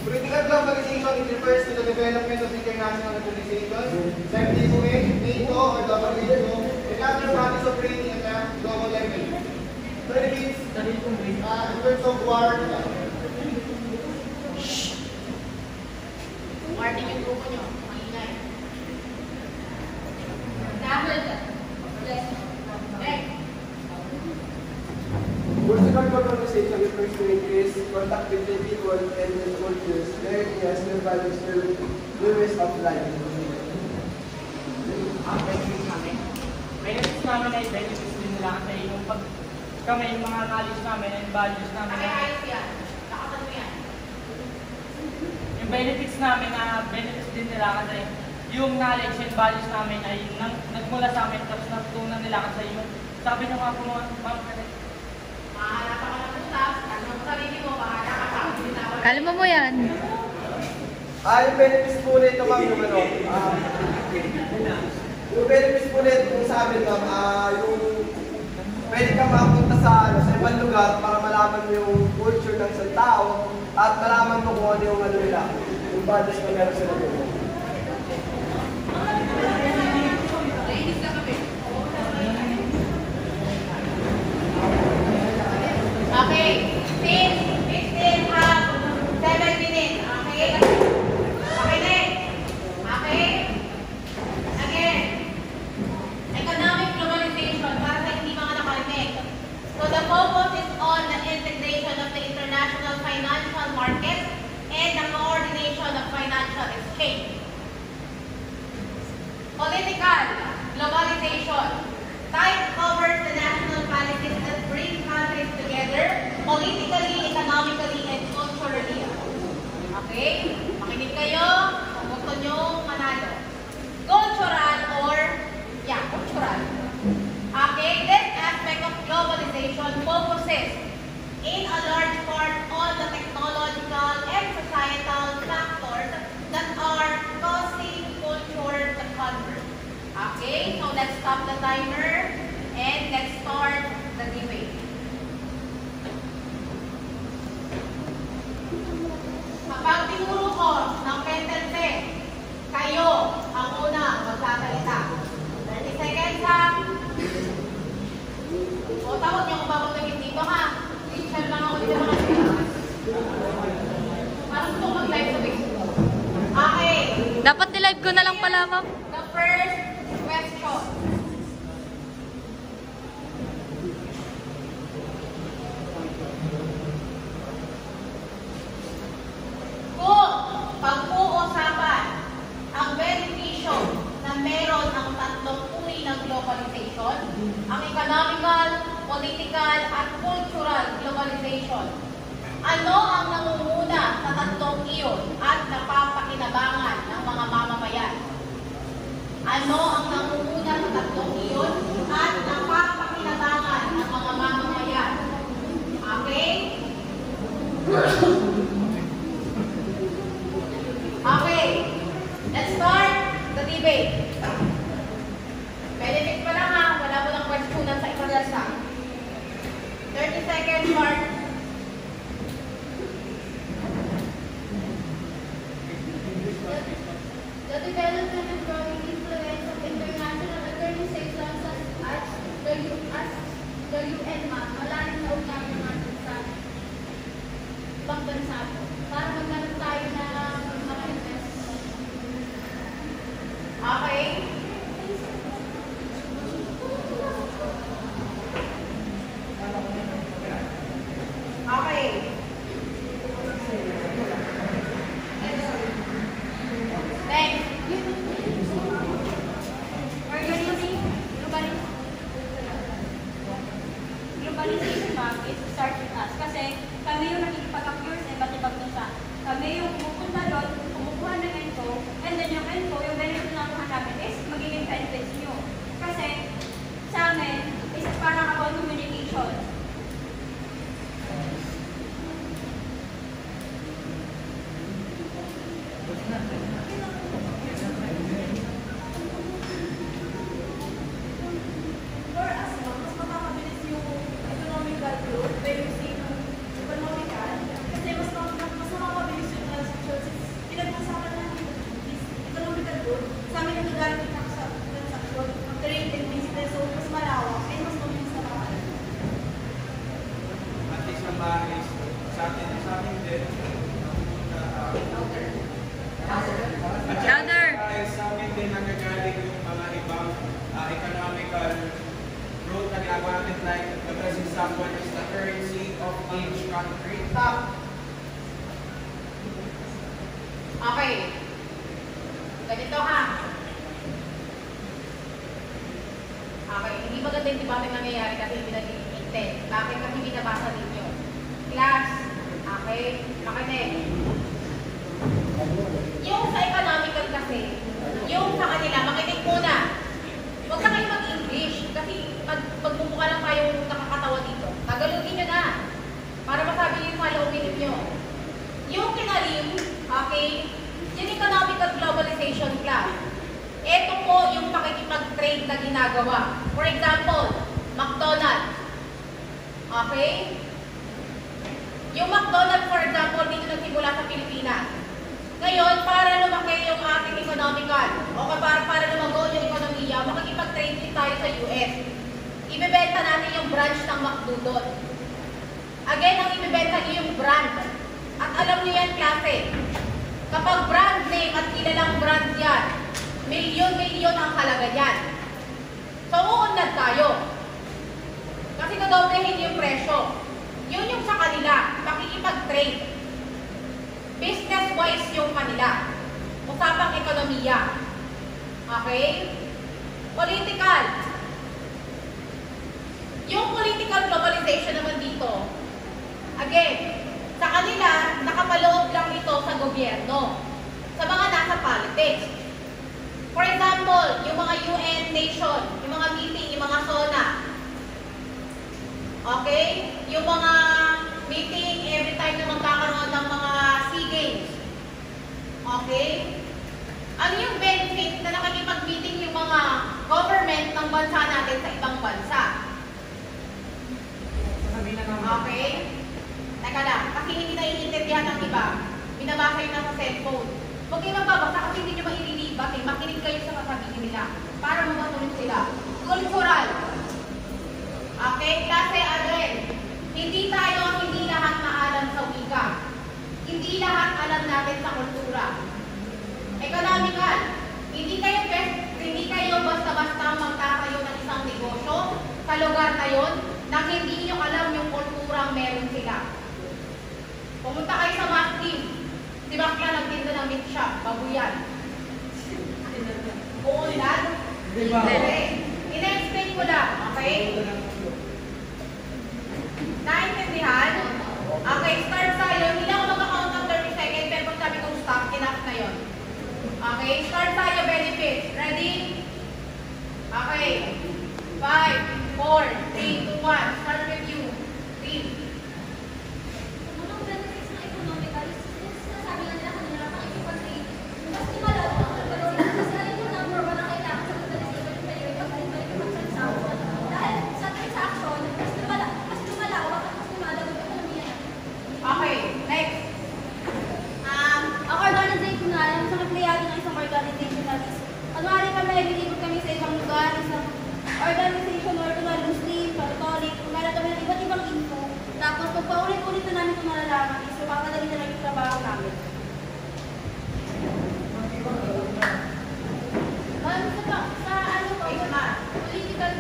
Political globalization, it refers to the development of international organizations like the UN, NATO, or WHO, and other bodies operating at a global level. So it means, in terms of war, warning yung grupo nyo, maingay. Dapat. Political globalization refers to increase contact between people and their cultures, their ideas, their values, their ways of life. Ang benefits namin. Benefits namin ay benefits din nila kasi yung pag kami, yung mga knowledge namin and values namin. Ayos yan. Nakatanong yan. Yung benefits namin na benefits din nila kasi yung knowledge and values namin ay nagmula sa amin tapos natutunan nila kasi yung sabi ng mga pamangkin. Mahalapan ka ng butas, tanong sarili mo, bahala ka sa akin. Kalma mo yan. Yung benefits po nito, ma'am, yung ano, yung benefits po nito kung sa amin, ma'am, yung pwede kang makapunta sa ibang lugar para malaman mo yung culture ng isang tao at malaman mo kung ano yung ano nila, yung values na meron sila doon. Okay, 15 have 7 minutes. Okay? Okay, next. Okay? Again. Economic globalization, para sa hindi mga nakarinig. So the focus is on the integration of the international financial market and the coordination of financial exchange. Political globalization. Type covers the national policies that bring countries together politically, economically, and culturally. Okay? Makinig kayo kung gusto nyo manalo. Cultural cultural. Okay? This aspect of globalization focuses in a large part on the technological and societal factors that are causing culture to converge. Okay, so let's stop the timer and let's start the debate. Kapag tinuro ko ng pentense, kayo ang una magsasalita. 30 seconds ha. O tawag niyo kung babagagin dito ha. Teacher lang ako dito mga parang gusto mag-live sa Facebook. Okay. Dapat nilive ko na lang pala, ma'am. The first question. Kung pag-uusapan ang benepisyo na meron ang tatlong uri ng globalization, ang economical, political, at cultural globalization, ano ang nangunguna sa tatlong iyon at napapakinabangan ng mga mamamayan? Ano ang nangunguna sa tatlong iyon at napapakinabangan ng mga mamamayan? Okay? Okay. Let's start the debate. Benefit pa lang ha. Wala mo lang questionan sa ikalasa. 30 seconds, Mark. The development and growing influence of international organizations such as the UN, malalim na ugnayan natin sa ibang bansa po. Para magkaroon tayo na mga investment. Okay. Okay. Next. Globalization, ma'am, is start with us. Kasi kami yung nakikipag-accure sa iba't ibang bansa. Kami yung pupunta doon, kumukuha ng info, and then yung info, yung benefit na nakuha namin is magiging benefits nyo. Kasi sa amin, is parang about communication. For us, ma'am, mas makakabilis yung economical growth by using economical kasi mas mais sa atin din. At Louder. sa amin din nagagaling yung mga ibang economical growth na ginagawa natin, like the best example is the currency of each country. Stop. Okay. Ganito ha. Okay, hindi maganda yung debate nangyayari kasi hindi nag-intend. Bakit? Kasi binabasa ninyo. Class, okay, makinig. Yung sa economical kasi, yung sa kanila, makinig muna. Huwag na kayo mag-English kasi magmumukha lang kayong nakakatawa dito. Tagalogin nyo na para masabi nyo yung loopin ninyo. Yung kinalim, okay, yung economical globalization class. Ito po yung pakikipag-trade na ginagawa. For example, McDonald's. Okay? Yung McDonald's, for example, dito nagsimula sa Pilipinas. Ngayon, para lumaki yung ating economical, o para lumago yung ekonomiya, makikipag-trade din tayo sa US. Ibebenta natin yung branch ng McDo doon. Again, ang ibebenta niyo yung brand. At alam niyo yan, klase. Kapag brand name at kilalang brand yan, milyon-milyon ang halaga yan. So, uunlad tayo. Kasi nadoblehin yung presyo. Yun yung sa kanila, makikipag-trade. Business-wise yung kanila. Usapang ekonomiya. Okay? Political. Yung political globalization naman dito, again, sa kanila, nakapaloob lang ito sa gobyerno. Sa mga nasa politics. For example, yung mga UN nation, yung mga meeting, yung mga SONA. Okay? Yung mga meeting every time na magkakaroon ng mga SEA Games. Okay? Ano yung benefit na nakikipag-meeting yung mga government ng bansa natin sa ibang bansa? Okay? Teka lang, kasi hindi naiintindihan ng iba. Binabasa yun na sa cellphone. Huwag kayo magbabasa kasi hindi nyo maililibat eh. Makinig kayo sa kasabihin nila para mamatulog sila. Cultural. Okay? Kasi again, hindi lahat maalam sa wika. Hindi lahat alam natin sa kultura. Economical. Hindi kayo basta-basta magtatayo ng isang negosyo sa lugar na yon na hindi nyo alam yung kulturang meron sila. Pumunta kayo sa Maskim. Si Bakla nagtinda ng meat shop, babuyan. Uunlad? Hindi. Ina-explain ko lang, okay? Naintindihan? Okay, start tayo. Hindi ako mag-account ng 30 seconds, pero pag sabi kong stop, enough na yun. Okay, start tayo, benefits. Ready? Okay. 5, 4, 3, 2, 1. Start with you. 3. Unang benefits ng economical, sinasabi nga nila kanila pakikipag-trade. Mas lumalaw ang globalization kasi alam yung number 1 na kailangan sa globalization yung pakikipag-trade mag-transaction. Dahil sa transaction, mas lumalawak at mas lumalaw yung ekonomiya. Okay, next. Ang organization na alam sa kakliyado ng isang organization na is, kunwari kami, nilibot kami sa ibang lugar, isang organization, ordinal, Muslim, Catholic, meron kami ng iba't ibang info. Tapos, pag paulit-ulit na namin ito malalaman, is mapapadali na lang yung trabaho namin. Political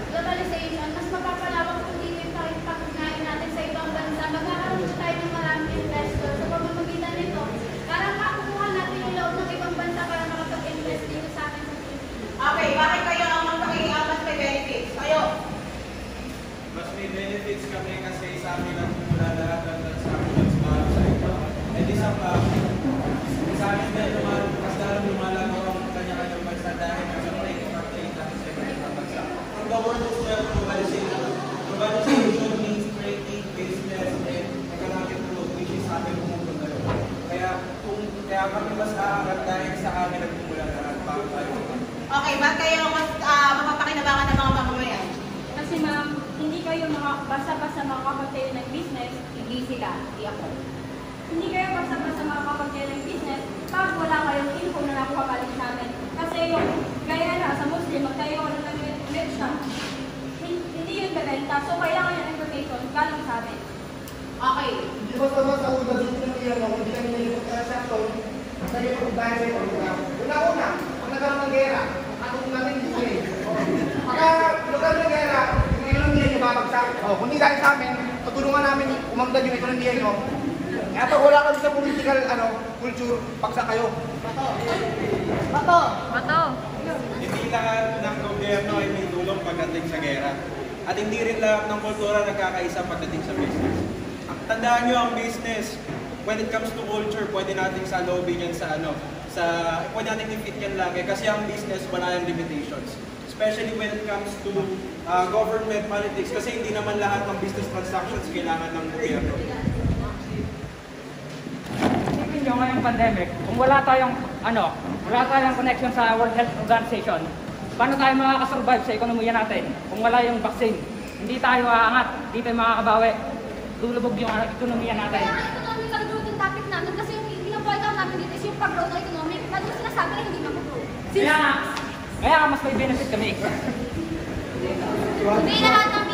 globalization, mas mapapalawak kung dito yung pakikipag-ugnayan natin sa ibang bansa. Magkakaroon po tayo ng maraming investor sa pamamagitan nito. Para makukuha natin yung loob ng ibang bansa para makapag-invest dito sa atin sa Pilipinas. Okay, bakit kayo ang magpakikiamas may benefits? Kayo? Mas may benefits kami kasi sa amin ang mula lahat ng transactions para sa ito. And isa pa, sa amin din mas lalong lumalago ang kanya-kanyang bansa dahil nasa trade natin sa iba't ibang bansa. From the word of globalization, globalization means creating business and economic growth, which is amin pumupunta yun. Kaya kami mas aangat dahil sa amin nagmumula lahat para tayo. Okay, ba't kayo mas mapapakinabangan ng mga mamamayan? Kasi ma'am, hindi kayo basta-basta makakapagtayo ng business, Hindi sila, hindi ako. hindi kayo basta-basta makakapagtayo ng business pag wala kayong info na nakuha galing sa amin. Kasi yung gaya na sa Muslim, magtayo ko ng med shop, hindi yun bebenta. So, kailangan yung information galing sa amin. Okay. Hindi basta-basta ako dito ng iyan, hindi kami nalipot ka sa ito, tayo pag-ubahan sa ito. Una-una, pag nagkaroon ng gera, atong natin dito eh. Pagka lugar ng gera, yung ekonomiya nyo babagsak. Kung hindi dahil sa amin, tutulungan namin umanggan yung ekonomiya nyo. Kaya pag wala kami sa political culture, pagsak kayo. Bato. Hindi lahat ng gobyerno ay may tulong pagdating sa gera. At hindi rin lahat ng kultura nagkakaisa pagdating sa business. Tandaan nyo ang business, when it comes to culture, pwede nating salobin yan pwede nating i-fit yan lagi kasi ang business wala yung limitations. Especially when it comes to government politics kasi hindi naman lahat ng business transactions kailangan ng gobyerno. Isipin nyo ngayong pandemic, kung wala tayong connection sa World Health Organization, paano tayo makakasurvive sa ekonomiya natin? Kung wala yung vaccine, hindi tayo aangat, hindi tayo makakabawi. Lulubog yung ekonomiya natin. Kaya nga economical growth yung topic namin kasi yung pinapoint out namin dito is yung pag-growth ng economic. Pero yung sinasabi na hindi mag-grow. Kaya nga mas may benefit kami. Hindi lahat ng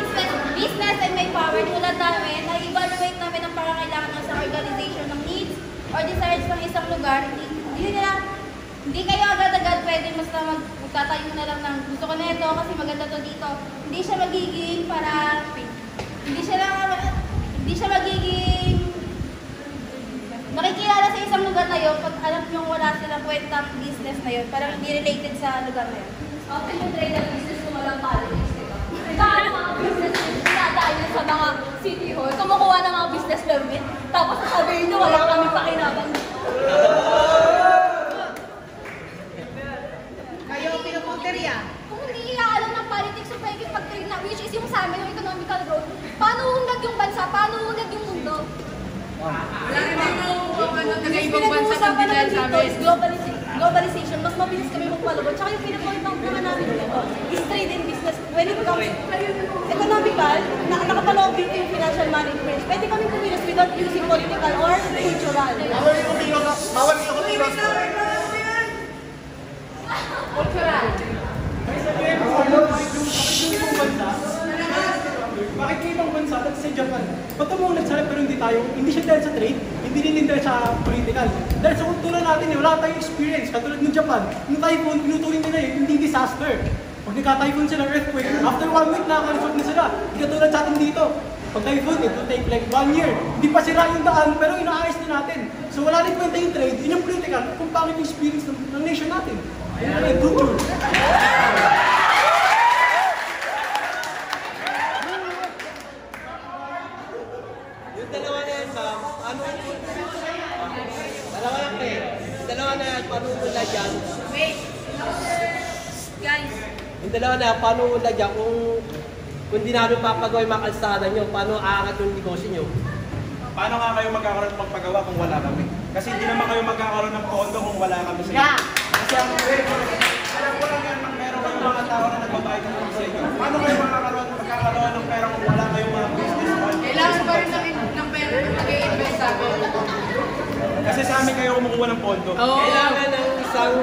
business ay may power. Tulad namin, na-evaluate namin ang pangangailangan ng isang organization ng needs or desires ng isang lugar. Hindi kayo agad-agad pwede basta magtatayo na lang ng gusto ko na ito kasi maganda to dito. Hindi siya magiging makikilala sa isang lugar na yun pag alam nyo wala silang kwentang business na yun. Parang hindi related sa lugar na yun. Okay, yung trade ng business kung walang politics, diba? Dahil mga business sinadaan sa mga city hall, kumukuha ng mga business permit, tapos sasabihin nyo wala kami pakinabang. Kayo, pinupunteriya. Kung hindi iaalam ng politics yung pwede pag-trade na, which is yung sa amin, yung economical growth, paano unag yung bansa? Paano unag yung mundo? Wala rin nag-ibang bansa kung di dahil sa amin. Globalization, mas mabilis kami magpalabot. Tsaka yung pinapoint out naman namin dito is trade and business. When it comes economical, nakapaloob dito yung financial management. Pwede kami kumilos without using political or cultural. Bawal yung kumilos. Cultural. Bakit yung ibang bansa, at sa Japan, ba't mo nagsarap pero hindi siya dahil sa trade, hindi rin dahil sa political. Dahil sa kultura natin, wala tayong experience. Katulad ng Japan, yung typhoon, tinuturing nila hindi disaster. Pag nagka-typhoon sila, earthquake, after 1 week, nakaka-resolve na sila. Hindi katulad sa atin dito. Pag typhoon, it will take like 1 year. Hindi pa sira yung daan, pero inaayos na natin. So wala rin kwenta yung trade, yun yung political, kung pangit yung experience ng nation natin. Ayun na yung culture. Wait. Guys. Yung dalawa na, paano wala dyan kung di namin papagawa yung mga kalsada nyo, paano aangat yung negosyo nyo? Paano nga kayo magkakaroon ng pagpagawa kung wala kami? Kasi hindi naman kayo magkakaroon ng pondo kung wala kami sa inyo. Kasi ang alam ko lang yan, meron kayong mga tao na nagbabayad ng sa inyo. Paano kayo magkakaroon ng pera kung wala kayong mga business man? Kailangan pa rin ng pera na mag-i-invest sa amin. Kasi sa amin kayo kumukuha ng pondo. Kailangan ng isang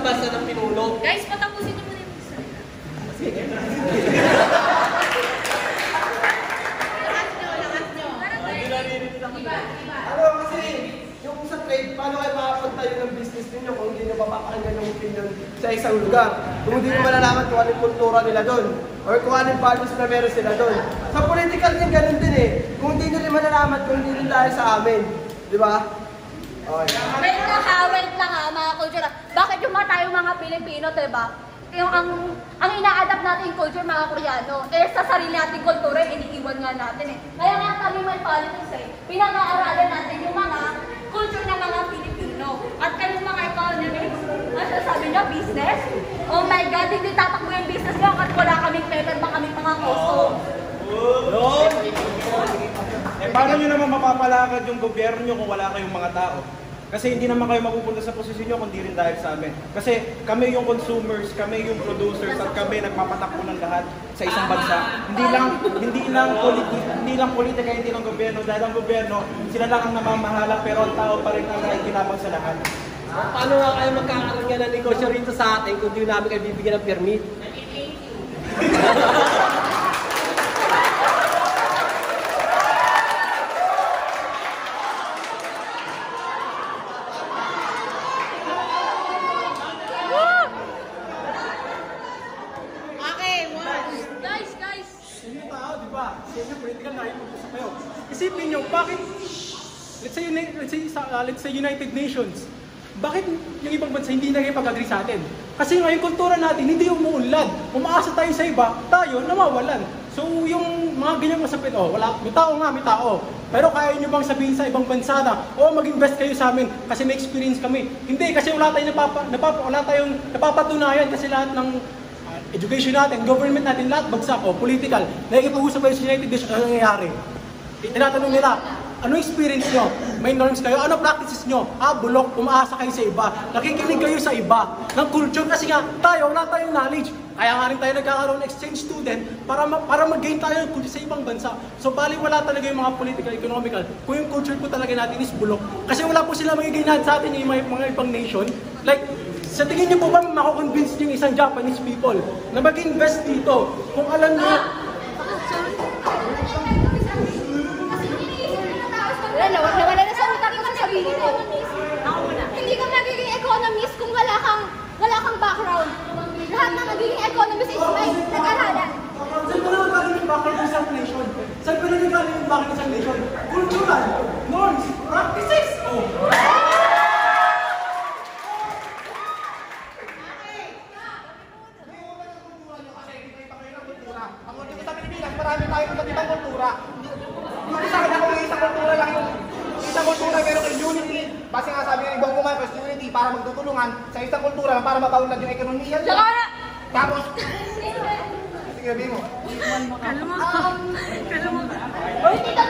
bansa ng pinuno. Guys, patapusin nyo muna yung isa. Kasi yung sa trade, paano kayo makapagtayo ng business ninyo kung hindi nyo papakinggan yung opinion sa isang lugar? Kung hindi nyo malalaman kung anong kultura nila doon or kung anong values na meron sila doon. Sa political din, ganun din eh. Kung hindi nyo rin malalaman kung hindi rin dahil sa amin. Di ba? Okay. Wait lang ha, mga kultura. Bakit yung tayong mga Pilipino, diba? Yung ang ina-adapt natin yung culture, mga Koreano, eh sa sarili nating kultura, iniiwan nga natin eh. Kaya nga kami may politics eh. Pinag-aaralan natin yung mga culture ng mga Pilipino. At kayong mga economics, ano sabi nyo, business? Oh my God, hindi tatakbo yung business nyo at wala kaming pera ba kaming mga koso. Paano nyo naman mapapalakad yung gobyerno nyo kung wala kayong mga tao? Kasi hindi naman kayo mapupunta sa posisyon nyo kung di rin dahil sa amin. Kasi kami yung consumers, kami yung producers, at kami nagpapatakbo ng lahat sa isang bansa. Hindi lang politika, hindi lang gobyerno. Dahil ang gobyerno, sila lang ang namamahala, pero ang tao pa rin ang nakikinabang sa lahat. Paano nga kayo magkakaroon nga ng negosyo rito sa atin kung di namin kayo bibigyan ng permit? isipin nyo, bakit, let's say United Nations, bakit yung ibang bansa hindi nakikipag-agree sa atin? Kasi nga yung kultura natin hindi umuunlad. Umaasa tayo sa iba, tayo nawawalan. So yung mga ganyang masapit, wala, may tao. Pero kaya nyo bang sabihin sa ibang bansa na, mag-invest kayo sa amin kasi may experience kami? Hindi, kasi wala tayong napapatunayan kasi lahat ng education natin, government natin, lahat bagsak political. Nakikipag-usap kayo sa United Nations, ano nangyayari? Tinatanong nila, ano experience nyo? May norms kayo? Ano practices nyo? Bulok, umaasa kayo sa iba. Nakikinig kayo sa iba ng culture kasi nga tayo, wala tayong knowledge. Kaya nga rin tayo nagkakaroon ng exchange student para mag-gain tayo ng culture sa ibang bansa. So bali wala talaga yung mga political, economical. Kung yung culture po talaga natin is bulok. Kasi wala po sila magiginahan sa atin yung mga ibang nation. Like, sa tingin niyo po ba mako-convince yung isang Japanese people na mag-invest dito kung alam niyo Wala na sa utak ko sa sarili ko. Hindi ka magiging economist kung wala kang background. Lahat ng magiging economist is may nag-aralan. Saan pa naman galing yung background ng isang nation? Saan pa naman galing yung background ng isang nation? Cultural, norms, practices. Ang ultimo sa Pilipinas, marami tayong iba't ibang kultura. Hindi sa akin ako yung isang kultura lang yung isang kultura meron kay unity. Basta nga sabi ng ibang kumapas, unity para magtutulungan sa isang kultura lang para mapaunlad yung ekonomiya nila. Tapos, sige, sabihin mo. Hindi ka